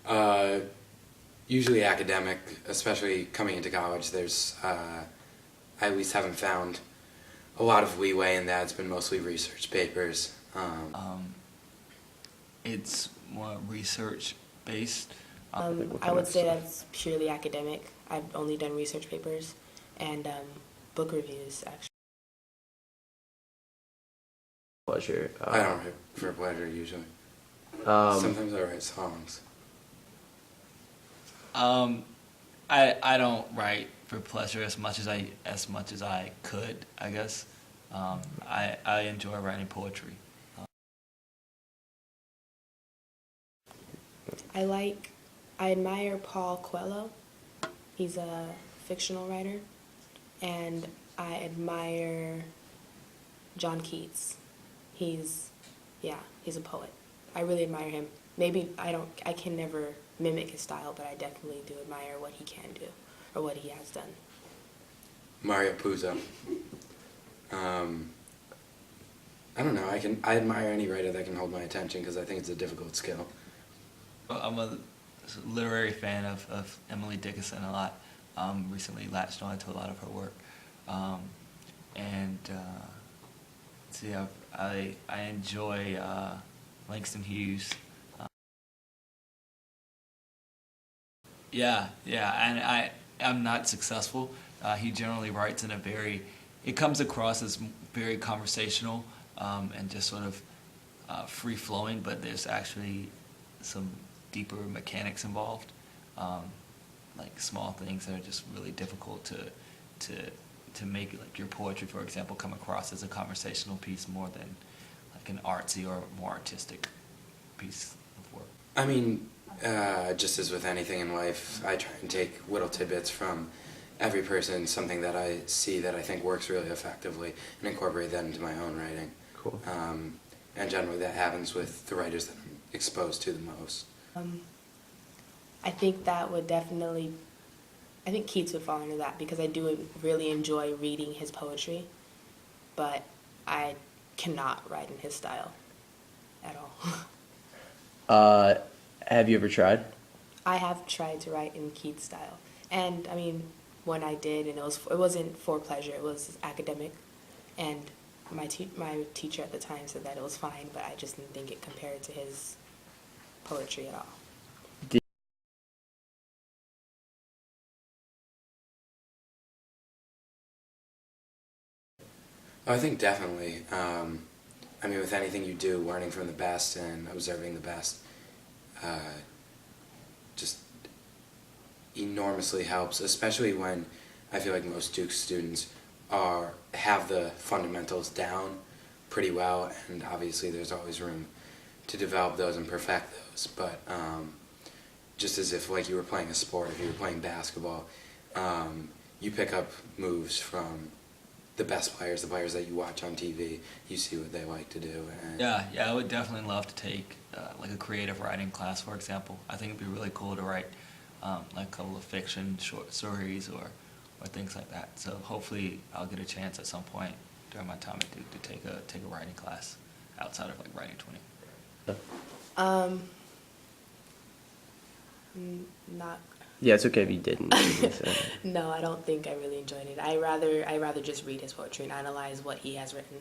Uh, Usually academic, especially coming into college. I at least haven't found a lot of leeway in that. It's been mostly research papers. It's more research based. I would say that's purely academic. I've only done research papers and book reviews, actually. Pleasure. I don't write for pleasure usually. Um, Sometimes I write songs. I don't write for pleasure as much as I could, I guess. I enjoy writing poetry. I admire Paul Coelho. He's a fictional writer, and I admire John Keats. He's a poet. I really admire him. Maybe I can never mimic his style, but I definitely do admire what he can do, or what he has done. Mario Puzo. I don't know. I admire any writer that can hold my attention because I think it's a difficult skill. I'm a literary fan of Emily Dickinson a lot. Recently latched on to a lot of her work. I enjoy Langston Hughes. And I'm not successful. He generally writes in it comes across as very conversational and just sort of free-flowing, but there's actually some deeper mechanics involved, like small things that are just really difficult to make, like your poetry, for example, come across as a conversational piece more than like an artsy or more artistic piece of work. I mean, just as with anything in life, I try and take little tidbits from every person, something that I see that I think works really effectively, and incorporate that into my own writing. Cool. And generally that happens with the writers that I'm exposed to the most. I think I think Keats would fall into that because I do really enjoy reading his poetry, but I cannot write in his style at all. Have you ever tried? I have tried to write in Keats' style, and I mean, when I did, and it wasn't for pleasure, it was academic, and my teacher at the time said that it was fine, but I just didn't think it compared to his poetry at all. I think definitely. I mean, with anything you do, learning from the best and observing the best just enormously helps, especially when I feel like most Duke students have the fundamentals down pretty well, and obviously there's always room to develop those and perfect those, but just as if like you were playing a sport, if you were playing basketball, you pick up moves from the best players, the players that you watch on TV. You see what they like to do. And Yeah, I would definitely love to take like a creative writing class, for example. I think it'd be really cool to write like a couple of fiction, short stories, or things like that. So hopefully I'll get a chance at some point during my time at Duke to take a writing class outside of like Writing 20. Not. Yeah, it's okay if you didn't. No, I don't think I really enjoyed it. I rather just read his poetry and analyze what he has written.